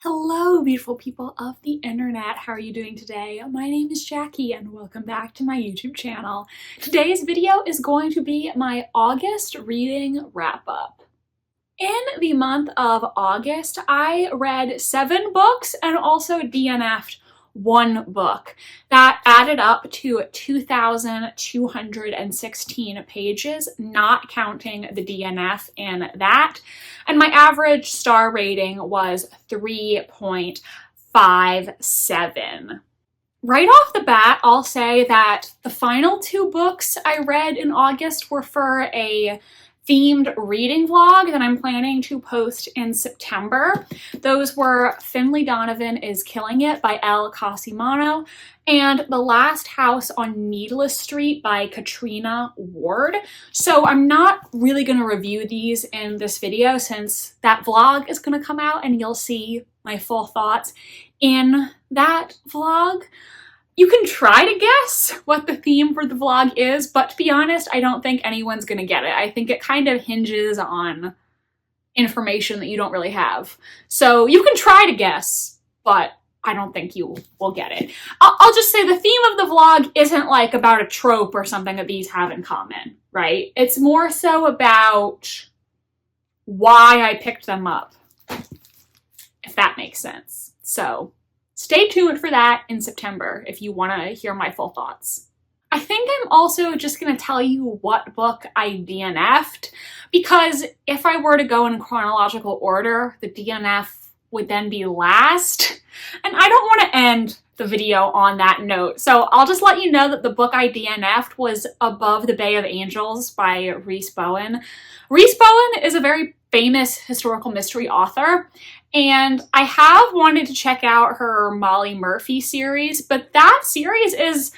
Hello, beautiful people of the internet. How are you doing today? My name is Jackie and welcome back to my YouTube channel. Today's video is going to be my August reading wrap-up. In the month of August, I read 7 books and also DNF'd 1 book. That added up to 2,216 pages, not counting the DNF in that. And my average star rating was 3.57. Right off the bat, I'll say that the final 2 books I read in August were for a themed reading vlog that I'm planning to post in September. Those were Finley Donovan is Killing It by Elle Cosimano and The Last House on Needless Street by Katrina Ward. So I'm not really going to review these in this video since that vlog is going to come out and you'll see my full thoughts in that vlog. You can try to guess what the theme for the vlog is, but to be honest, I don't think anyone's gonna get it. I think it kind of hinges on information that you don't really have. So you can try to guess, but I don't think you will get it. I'll just say the theme of the vlog isn't like about a trope or something that these have in common, right? It's more so about why I picked them up, if that makes sense. So stay tuned for that in September if you want to hear my full thoughts. I think I'm also just going to tell you what book I DNF'd, because if I were to go in chronological order, the DNF would then be last, and I don't want to end the video on that note. So I'll just let you know that the book I DNF'd was Above the Bay of Angels by Rhys Bowen. Rhys Bowen is a very famous historical mystery author, and I have wanted to check out her Molly Murphy series, but that series is,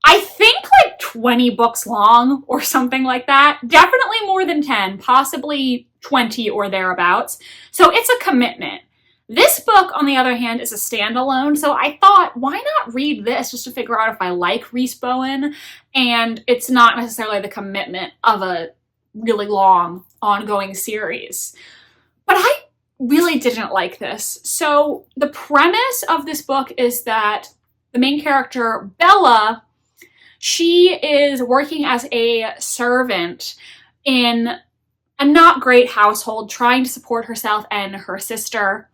I think, like 20 books long or something like that. Definitely more than 10, possibly 20 or thereabouts. So it's a commitment. This book, on the other hand, is a standalone, so I thought, why not read this just to figure out if I like Rhys Bowen, and it's not necessarily the commitment of a really long, ongoing series. But I really didn't like this. So the premise of this book is that the main character, Bella, she is working as a servant in a not great household, trying to support herself and her sister,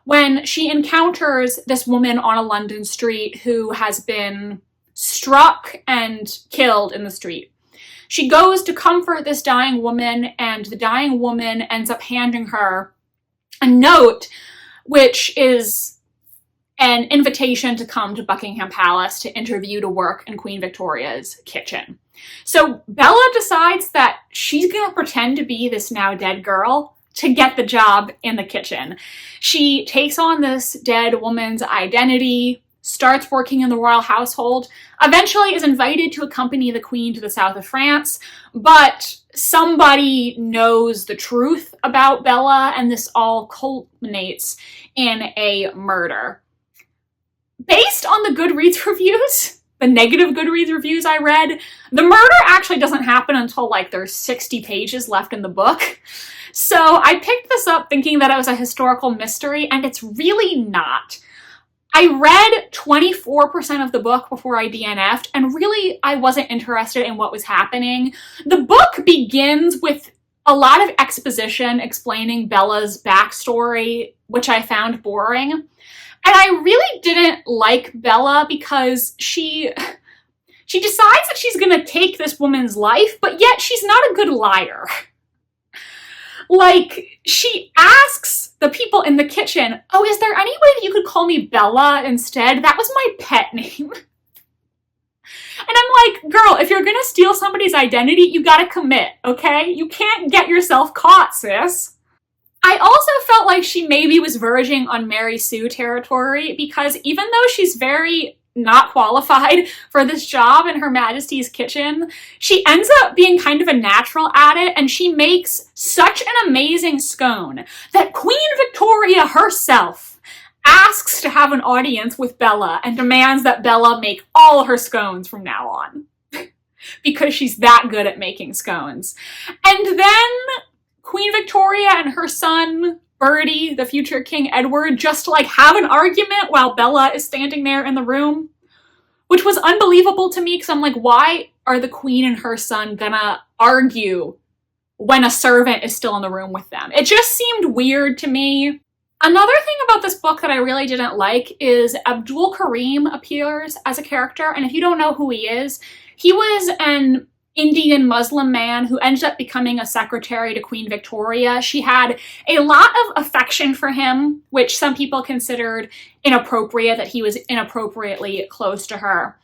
when she encounters this woman on a London street who has been struck and killed in the street. She goes to comfort this dying woman, and the dying woman ends up handing her a note, which is an invitation to come to Buckingham Palace to interview to work in Queen Victoria's kitchen. So Bella decides that she's going to pretend to be this now dead girl to get the job in the kitchen. She takes on this dead woman's identity, starts working in the royal household, eventually is invited to accompany the Queen to the south of France, but somebody knows the truth about Bella, and this all culminates in a murder. Based on the Goodreads reviews, the negative Goodreads reviews I read, the murder actually doesn't happen until like there's 60 pages left in the book. So I picked this up thinking that it was a historical mystery, and it's really not. I read 24% of the book before I DNF'd, and really I wasn't interested in what was happening. The book begins with a lot of exposition explaining Bella's backstory, which I found boring. And I really didn't like Bella because she decides that she's gonna take this woman's life, but yet she's not a good liar. Like, she asks the people in the kitchen, oh, is there any way that you could call me Bella instead? That was my pet name. And I'm like, girl, if you're gonna steal somebody's identity, you gotta commit, okay? You can't get yourself caught, sis. I also felt like she maybe was verging on Mary Sue territory, because even though she's very not qualified for this job in Her Majesty's kitchen, she ends up being kind of a natural at it, and she makes such an amazing scone that Queen Victoria herself asks to have an audience with Bella and demands that Bella make all her scones from now on because she's that good at making scones. And then Queen Victoria and her son Bertie, the future King Edward, just to like have an argument while Bella is standing there in the room, which was unbelievable to me because I'm like, why are the queen and her son gonna argue when a servant is still in the room with them? It just seemed weird to me. Another thing about this book that I really didn't like is Abdul Karim appears as a character, and if you don't know who he was an Indian Muslim man who ended up becoming a secretary to Queen Victoria. She had a lot of affection for him, which some people considered inappropriate, that he was inappropriately close to her.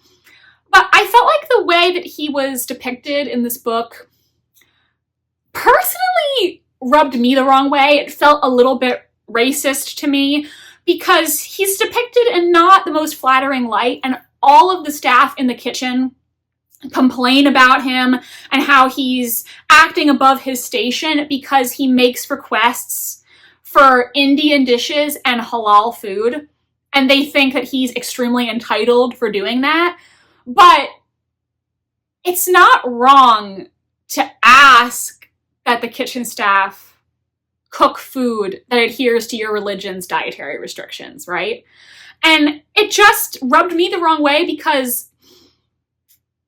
But I felt like the way that he was depicted in this book personally rubbed me the wrong way. It felt a little bit racist to me because he's depicted in not the most flattering light, and all of the staff in the kitchen complain about him and how he's acting above his station because he makes requests for Indian dishes and halal food, and they think that he's extremely entitled for doing that. But it's not wrong to ask that the kitchen staff cook food that adheres to your religion's dietary restrictions, right? And it just rubbed me the wrong way because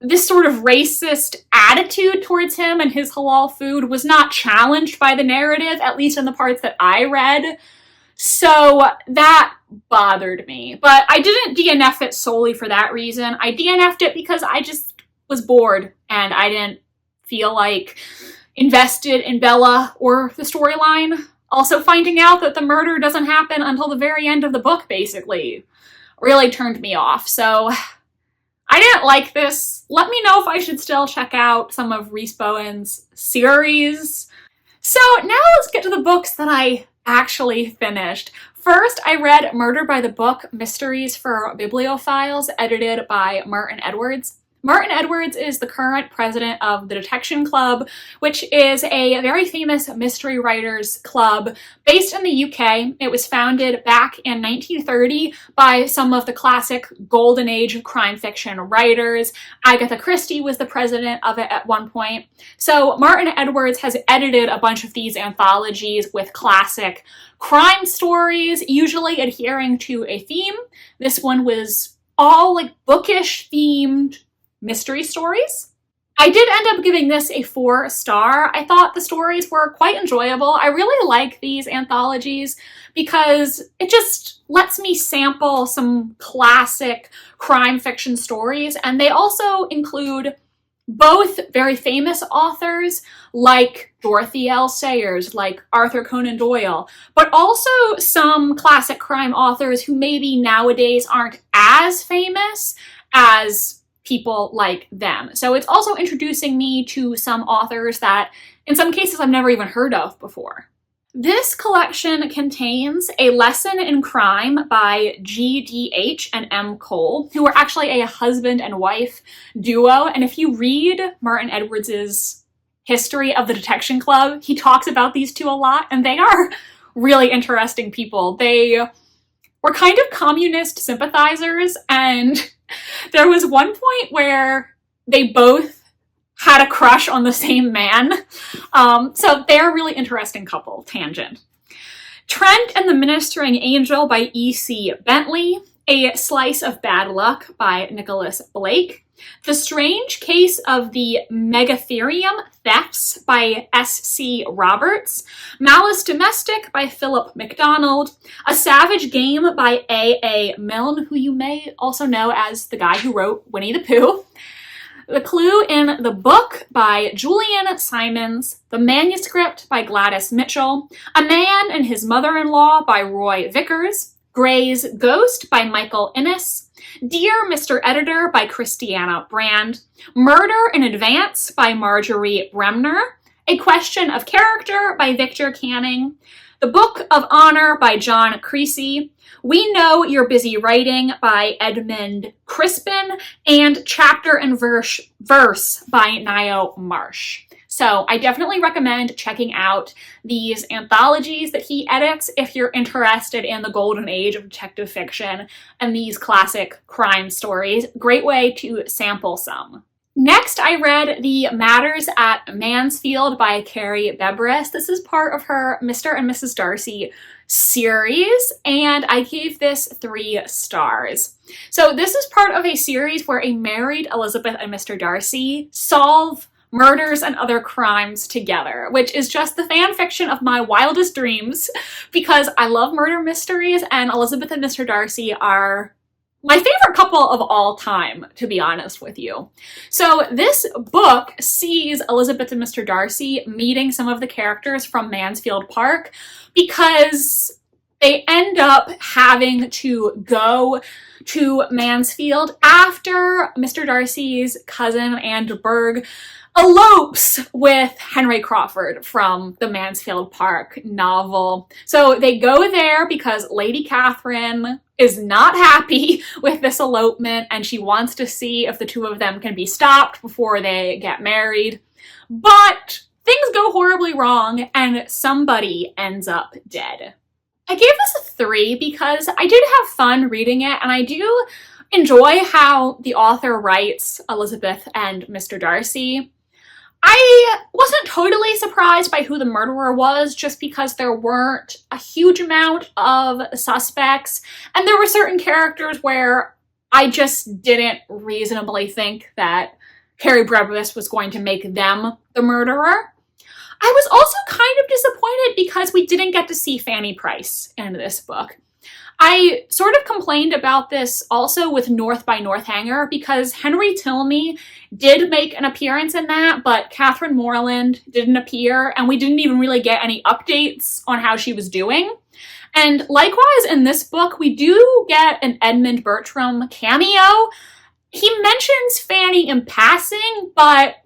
this sort of racist attitude towards him and his halal food was not challenged by the narrative, at least in the parts that I read. So that bothered me. But I didn't DNF it solely for that reason. I DNF'd it because I just was bored and I didn't feel like invested in Bella or the storyline. Also, finding out that the murder doesn't happen until the very end of the book, basically, really turned me off. So I didn't like this. Let me know if I should still check out some of Rhys Bowen's series. So now let's get to the books that I actually finished. First, I read Murder by the Book, Mysteries for Bibliophiles, edited by Martin Edwards. Martin Edwards is the current president of the Detection Club, which is a very famous mystery writers club based in the UK. It was founded back in 1930 by some of the classic golden age of crime fiction writers. Agatha Christie was the president of it at one point. So Martin Edwards has edited a bunch of these anthologies with classic crime stories, usually adhering to a theme. This one was all like bookish themed mystery stories. I did end up giving this a 4-star. I thought the stories were quite enjoyable. I really like these anthologies because it just lets me sample some classic crime fiction stories, and they also include both very famous authors like Dorothy L. Sayers, like Arthur Conan Doyle, but also some classic crime authors who maybe nowadays aren't as famous as people like them. So it's also introducing me to some authors that in some cases I've never even heard of before. This collection contains A Lesson in Crime by G.D.H. and M. Cole, who are actually a husband and wife duo. And if you read Martin Edwards's history of the Detection Club, he talks about these two a lot, and they are really interesting people. They were kind of communist sympathizers, and there was one point where they both had a crush on the same man. So they're a really interesting couple. Tangent. Trent and the Ministering Angel by E.C. Bentley. A Slice of Bad Luck by Nicholas Blake. The Strange Case of the Megatherium Thefts by S.C. Roberts. Malice Domestic by Philip MacDonald. A Savage Game by A.A. Milne, who you may also know as the guy who wrote Winnie the Pooh. The Clue in the Book by Julian Simons. The Manuscript by Gladys Mitchell. A Man and His Mother-in-Law by Roy Vickers. Gray's Ghost by Michael Innes. Dear Mr. Editor by Christiana Brand. Murder in Advance by Marjorie Bremner. A Question of Character by Victor Canning. The Book of Honor by John Creasy. We Know You're Busy Writing by Edmund Crispin. And Chapter and Verse by Nio Marsh. So I definitely recommend checking out these anthologies that he edits if you're interested in the golden age of detective fiction and these classic crime stories. Great way to sample some. Next, I read The Matters at Mansfield by Carrie Bebris. This is part of her Mr. and Mrs. Darcy series, and I gave this 3 stars. So this is part of a series where a married Elizabeth and Mr. Darcy solve murders and other crimes together, which is just the fan fiction of my wildest dreams because I love murder mysteries, and Elizabeth and Mr. Darcy are my favorite couple of all time, to be honest with you. So this book sees Elizabeth and Mr. Darcy meeting some of the characters from Mansfield Park because they end up having to go to Mansfield after Mr. Darcy's cousin Anne Berg elopes with Henry Crawford from the Mansfield Park novel. So they go there because Lady Catherine is not happy with this elopement and she wants to see if the 2 of them can be stopped before they get married. But things go horribly wrong and somebody ends up dead. I gave this a 3 because I did have fun reading it, and I do enjoy how the author writes Elizabeth and Mr. Darcy. I wasn't totally surprised by who the murderer was just because there weren't a huge amount of suspects, and there were certain characters where I just didn't reasonably think that Carrie Bebris was going to make them the murderer. I was also kind of disappointed because we didn't get to see Fanny Price in this book. I sort of complained about this also with North by Northanger because Henry Tilney did make an appearance in that, but Catherine Morland didn't appear, and we didn't even really get any updates on how she was doing. And likewise, in this book, we do get an Edmund Bertram cameo. He mentions Fanny in passing, but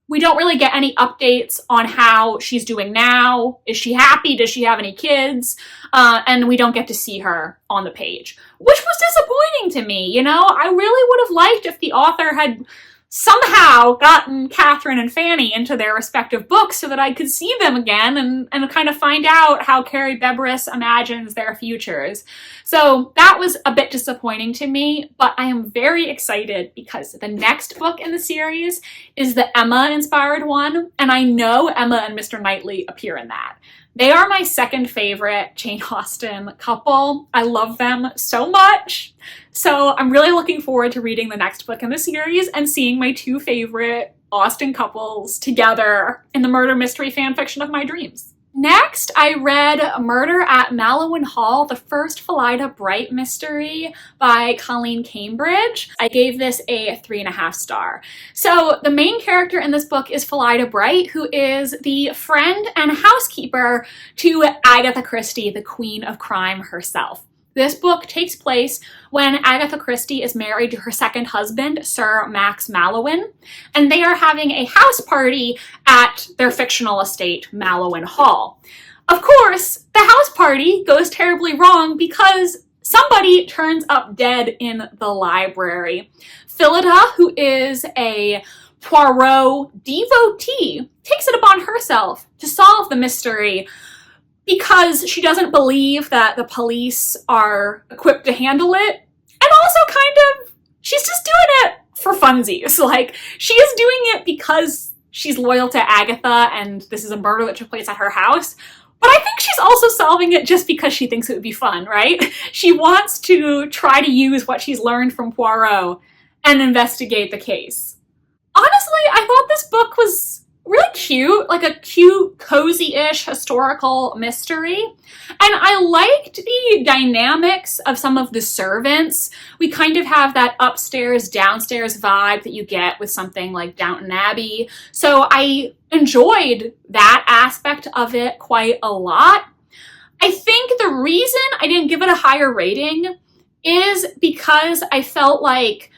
we don't really get any updates on how she's doing now. Is she happy? Does she have any kids? And we don't get to see her on the page, which was disappointing to me. You know, I really would have liked if the author had somehow gotten Catherine and Fanny into their respective books so that I could see them again and kind of find out how Carrie Bebris imagines their futures. So that was a bit disappointing to me, but I am very excited because the next book in the series is the Emma-inspired one, and I know Emma and Mr. Knightley appear in that. They are my second favorite Jane Austen couple. I love them so much. So I'm really looking forward to reading the next book in the series and seeing my 2 favorite Austen couples together in the murder mystery fanfiction of my dreams. Next, I read Murder at Mallowan Hall, the first Phillida Bright mystery by Colleen Cambridge. I gave this a 3.5 star. So the main character in this book is Phillida Bright, who is the friend and housekeeper to Agatha Christie, the queen of crime herself. This book takes place when Agatha Christie is married to her second husband, Sir Max Mallowan, and they are having a house party at their fictional estate, Mallowan Hall. Of course, the house party goes terribly wrong because somebody turns up dead in the library. Phillida, who is a Poirot devotee, takes it upon herself to solve the mystery because she doesn't believe that the police are equipped to handle it. And also she's just doing it for funsies. Like, she is doing it because she's loyal to Agatha and this is a murder that took place at her house. But I think she's also solving it just because she thinks it would be fun, right? She wants to try to use what she's learned from Poirot and investigate the case. Honestly, I thought this book was really cute, like a cute, cozy-ish historical mystery. And I liked the dynamics of some of the servants. We kind of have that upstairs, downstairs vibe that you get with something like Downton Abbey. So I enjoyed that aspect of it quite a lot. I think the reason I didn't give it a higher rating is because I felt like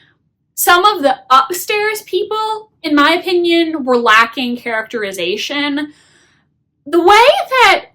some of the upstairs people, in my opinion, were lacking characterization. The way that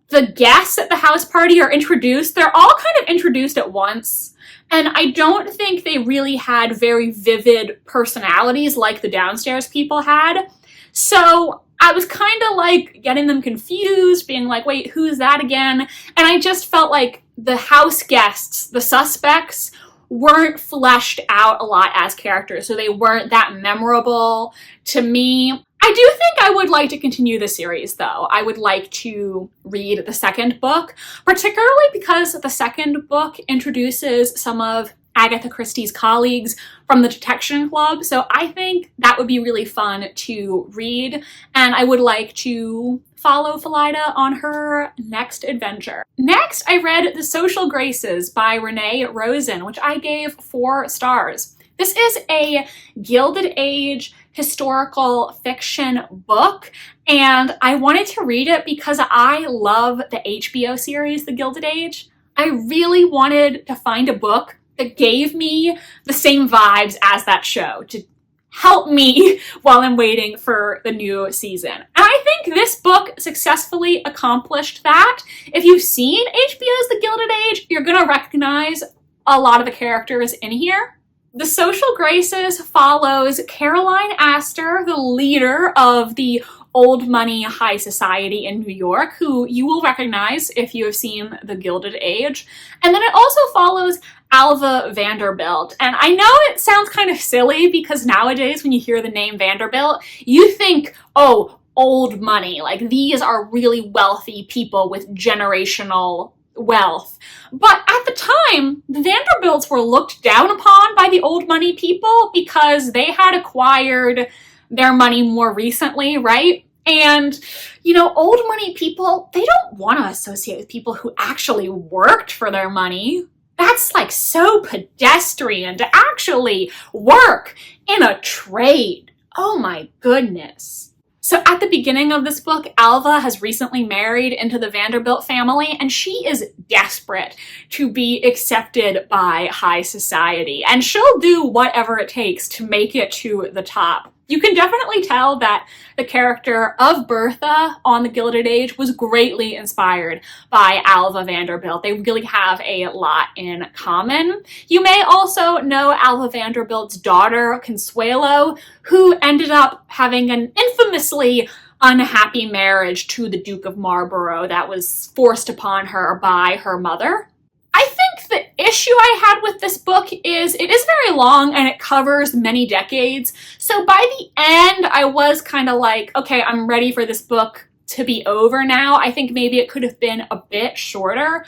the guests at the house party are introduced, they're all kind of introduced at once. And I don't think they really had very vivid personalities like the downstairs people had. So I was kind of like getting them confused, being like, wait, who's that again? And I just felt like the house guests, the suspects, weren't fleshed out a lot as characters, so they weren't that memorable to me. I do think I would like to continue the series, though. I would like to read the second book, particularly because the second book introduces some of Agatha Christie's colleagues from the Detection Club, so I think that would be really fun to read, and I would like to follow Phillida on her next adventure. Next, I read The Social Graces by Renee Rosen, which I gave 4 stars. This is a Gilded Age historical fiction book, and I wanted to read it because I love the HBO series, The Gilded Age. I really wanted to find a book that gave me the same vibes as that show to help me while I'm waiting for the new season. And I think this book successfully accomplished that. If you've seen HBO's The Gilded Age, you're gonna recognize a lot of the characters in here. The Social Graces follows Caroline Astor, the leader of the old money high society in New York, who you will recognize if you have seen The Gilded Age. And then it also follows Alva Vanderbilt. And I know it sounds kind of silly because nowadays when you hear the name Vanderbilt, you think, oh, old money. Like these are really wealthy people with generational wealth. But at the time, the Vanderbilts were looked down upon by the old money people because they had acquired their money more recently, right? And, you know, old money people, they don't want to associate with people who actually worked for their money. That's like so pedestrian to actually work in a trade. Oh my goodness. So at the beginning of this book, Alva has recently married into the Vanderbilt family, and she is desperate to be accepted by high society, and she'll do whatever it takes to make it to the top. You can definitely tell that the character of Bertha on The Gilded Age was greatly inspired by Alva Vanderbilt. They really have a lot in common. You may also know Alva Vanderbilt's daughter, Consuelo, who ended up having an infamously unhappy marriage to the Duke of Marlborough that was forced upon her by her mother. I think the issue I had with this book is it is very long and it covers many decades. So by the end, I was kind of like, okay, I'm ready for this book to be over now. I think maybe it could have been a bit shorter,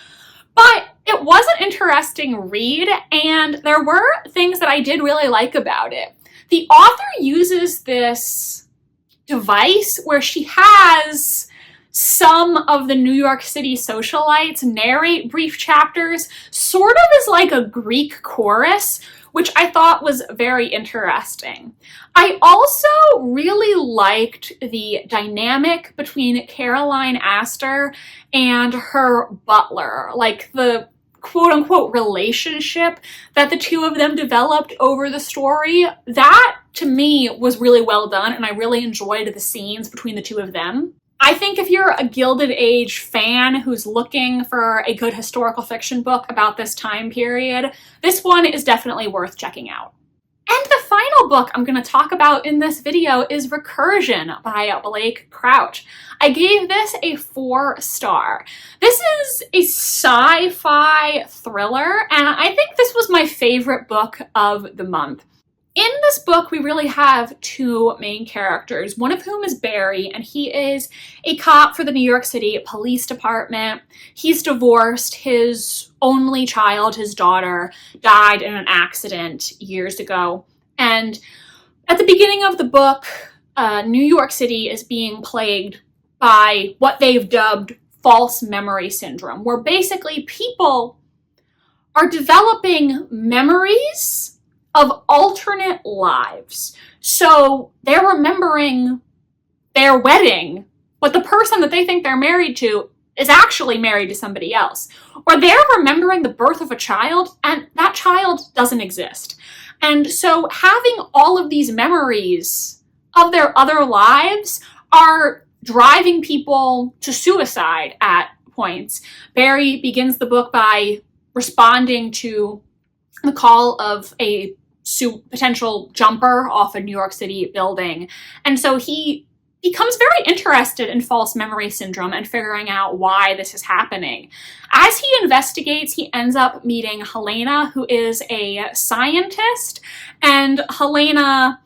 but it was an interesting read and there were things that I did really like about it. The author uses this device where she has some of the New York City socialites narrate brief chapters, sort of as like a Greek chorus, which I thought was very interesting. I also really liked the dynamic between Caroline Astor and her butler, like the quote-unquote relationship that the two of them developed over the story. That, to me, was really well done, and I really enjoyed the scenes between the two of them. I think if you're a Gilded Age fan who's looking for a good historical fiction book about this time period, this one is definitely worth checking out. And the final book I'm going to talk about in this video is Recursion by Blake Crouch. I gave this a 4-star. This is a sci-fi thriller, and I think this was my favorite book of the month. In this book, we really have 2 main characters, one of whom is Barry, and he is a cop for the New York City Police Department. He's divorced. His only child, his daughter, died in an accident years ago. And at the beginning of the book, New York City is being plagued by what they've dubbed false memory syndrome, where basically people are developing memories of alternate lives. So they're remembering their wedding, but the person that they think they're married to is actually married to somebody else. Or they're remembering the birth of a child, and that child doesn't exist. And so having all of these memories of their other lives are driving people to suicide at points. Barry begins the book by responding to the call of a potential jumper off a New York City building. And so he becomes very interested in false memory syndrome and figuring out why this is happening. As he investigates, he ends up meeting Helena, who is a scientist, and Helena,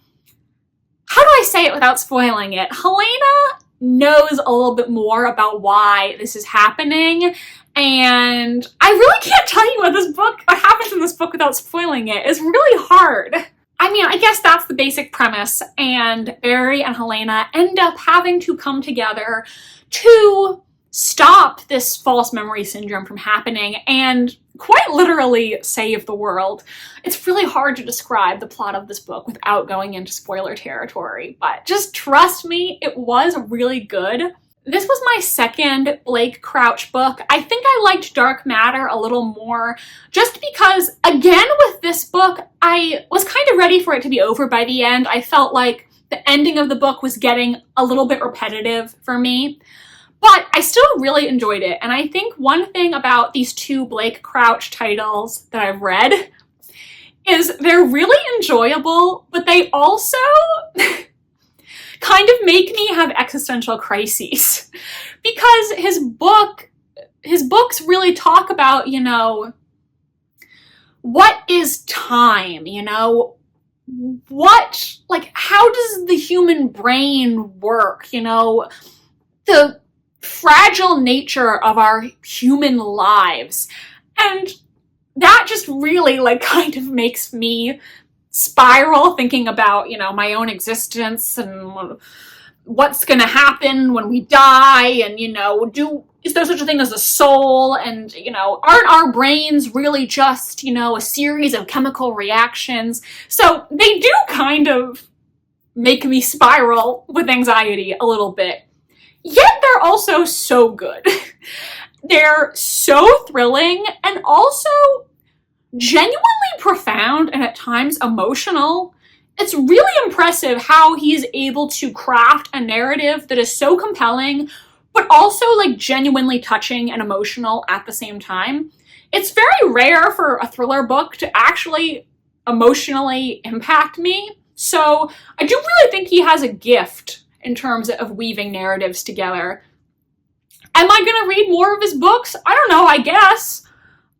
how do I say it without spoiling it? Helena knows a little bit more about why this is happening, and I really can't tell you what happens in this book without spoiling it. It's really hard. I mean, I guess that's the basic premise, and Barry and Helena end up having to come together to stop this false memory syndrome from happening and quite literally save the world. It's really hard to describe the plot of this book without going into spoiler territory, but just trust me, it was really good. This was my second Blake Crouch book. I think I liked Dark Matter a little more just because, again, with this book, I was kind of ready for it to be over by the end. I felt like the ending of the book was getting a little bit repetitive for me, but I still really enjoyed it. And I think one thing about these two Blake Crouch titles that I've read is they're really enjoyable, but they also kind of make me have existential crises, because his books really talk about, you know, what is time, you know, how does the human brain work, you know, the fragile nature of our human lives. And that just really kind of makes me spiral, thinking about, you know, my own existence and what's gonna happen when we die, and, you know, is there such a thing as a soul, and, you know, aren't our brains really just, you know, a series of chemical reactions? So they do kind of make me spiral with anxiety a little bit, yet they're also so good. They're so thrilling and also genuinely profound and at times emotional. It's really impressive how he's able to craft a narrative that is so compelling, but also genuinely touching and emotional at the same time. It's very rare for a thriller book to actually emotionally impact me, so I do really think he has a gift in terms of weaving narratives together. Am I gonna read more of his books? I don't know, I guess.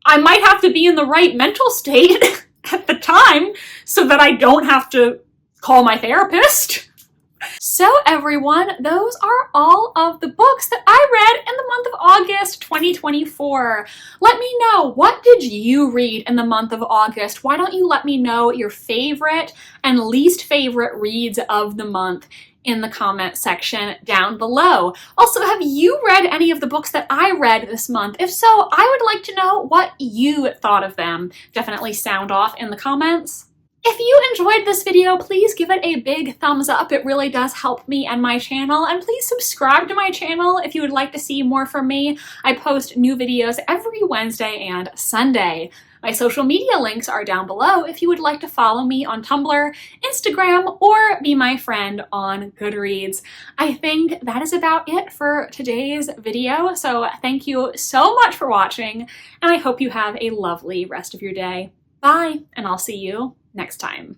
I might have to be in the right mental state at the time so that I don't have to call my therapist. So everyone, those are all of the books that I read in the month of August 2024. Let me know, what did you read in the month of August? Why don't you let me know your favorite and least favorite reads of the month in the comment section down below. Also, have you read any of the books that I read this month? If so, I would like to know what you thought of them. Definitely sound off in the comments. If you enjoyed this video, please give it a big thumbs up. It really does help me and my channel. And please subscribe to my channel if you would like to see more from me. I post new videos every Wednesday and Sunday. My social media links are down below if you would like to follow me on Tumblr, Instagram, or be my friend on Goodreads. I think that is about it for today's video, so thank you so much for watching, and I hope you have a lovely rest of your day. Bye, and I'll see you next time.